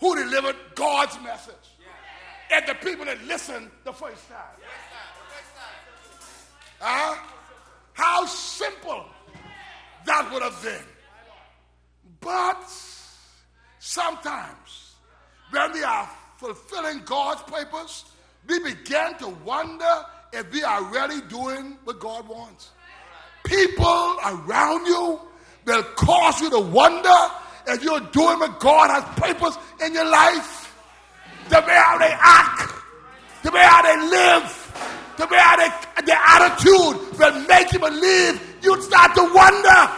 who delivered God's message and the people that listened the first time. How simple that would have been. But sometimes when we are fulfilling God's purpose, we begin to wonder if we are really doing what God wants. People around you will cause you to wonder if you're doing what God has purpose in your life. The way how they act, the way how they live, the way how their attitude will make you believe. You start to wonder.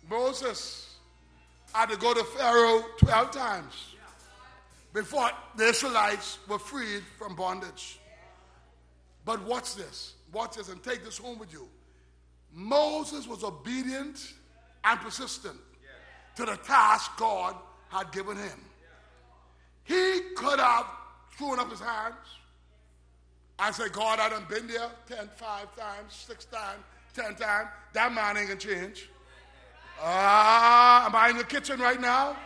Moses had to go to Pharaoh 12 times before the Israelites were freed from bondage. But watch this. Watch this and take this home with you. Moses was obedient and persistent to the task God had given him. He could have thrown up his hands and said, God, I done been there 5 times, 6 times, 10 times. That man ain't going to change. Am I in the kitchen right now?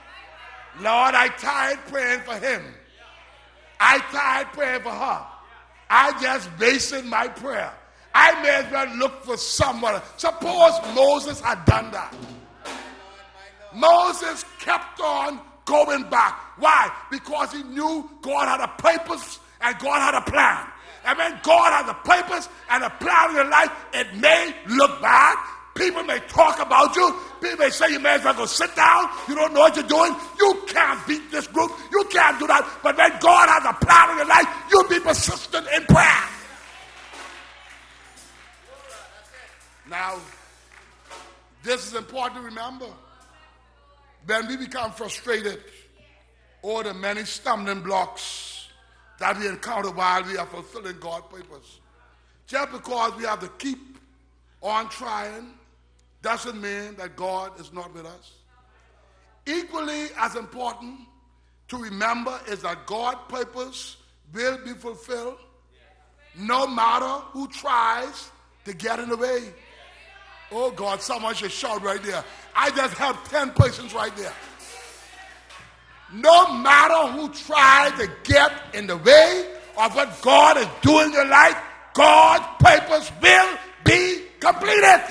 Lord, I tired praying for him. I tired praying for her. I just basing my prayer. I may as well look for someone. Suppose Moses had done that. Moses kept on going back. Why? Because he knew God had a purpose and God had a plan. And when God has a purpose and a plan in your life, it may look bad. People may talk about you. People may say you may as well go sit down. You don't know what you're doing. You can't beat this group. You can't do that. But when God has a plan in your life, you be persistent in prayer. Now, this is important to remember. When we become frustrated over the many stumbling blocks that we encounter while we are fulfilling God's purpose, just because we have to keep on trying doesn't mean that God is not with us. Equally as important to remember is that God's purpose will be fulfilled no matter who tries to get in the way. Oh God, someone should shout right there. I just helped 10 persons right there. No matter who tries to get in the way of what God is doing in your life, God's purpose will be completed.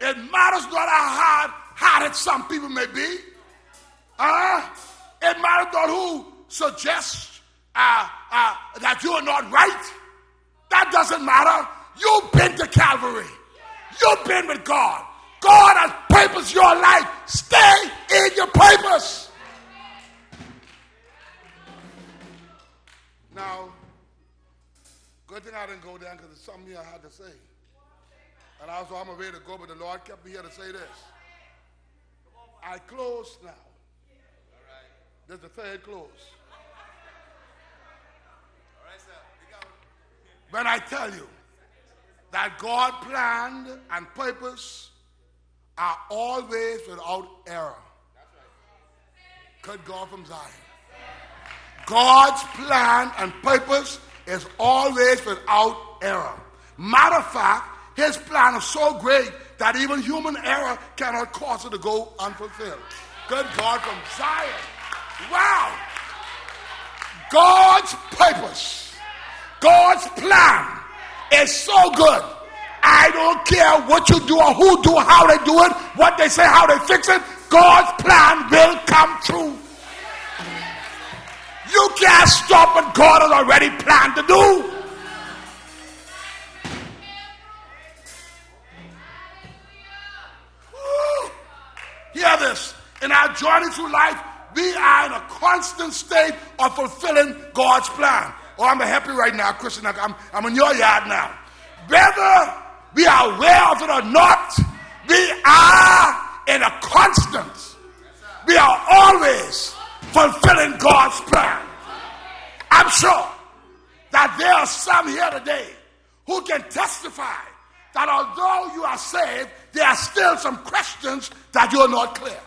It matters not how hard-hearted some people may be. It matters not who suggests that you are not right. That doesn't matter. You've been to Calvary. You've been with God. God has purposed your life. Stay in your purpose. Now, good thing I didn't go down because there's something I had to say. And I was on my way to go, but the Lord kept me here to say this. I close now. There's the third close. When I tell you that God's plan and purpose are always without error. Good God from Zion. God's plan and purpose is always without error. Matter of fact, his plan is so great that even human error cannot cause it to go unfulfilled. Good God from Zion. Wow. God's purpose, God's plan is so good. I don't care what you do or who do, how they do it, what they say, how they fix it. God's plan will come true. You can't stop what God has already planned to do. Hear this. In our journey through life, we are in a constant state of fulfilling God's plan. Oh, I'm happy right now, Christian. I'm in your yard now. Whether we are aware of it or not, we are in a constant. We are always fulfilling God's plan. I'm sure that there are some here today who can testify that although you are saved, there are still some questions that you're not clear.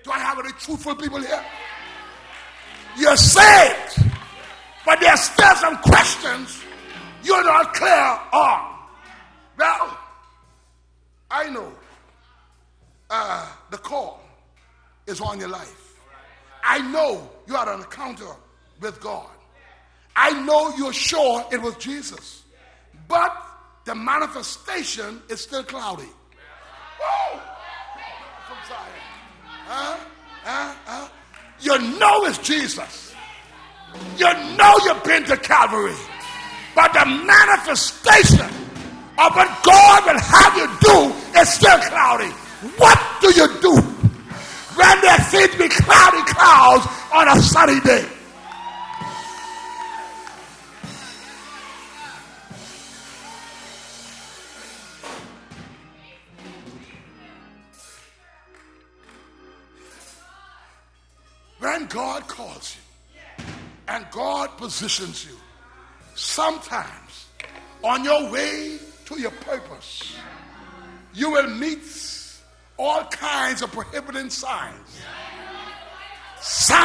Do I have any truthful people here? You're saved, but there are still some questions you're you're not clear on. Well, I know the call is on your life. I know you had an encounter with God. I know you're sure it was Jesus. But the manifestation is still cloudy. Whoa! You know it's Jesus. You know you've been to Calvary. But the manifestation of what God will have you do is still cloudy. What do you do when there seems to be cloudy clouds on a sunny day? When God calls you and God positions you, sometimes on your way to your purpose, you will meet all kinds of prohibiting signs.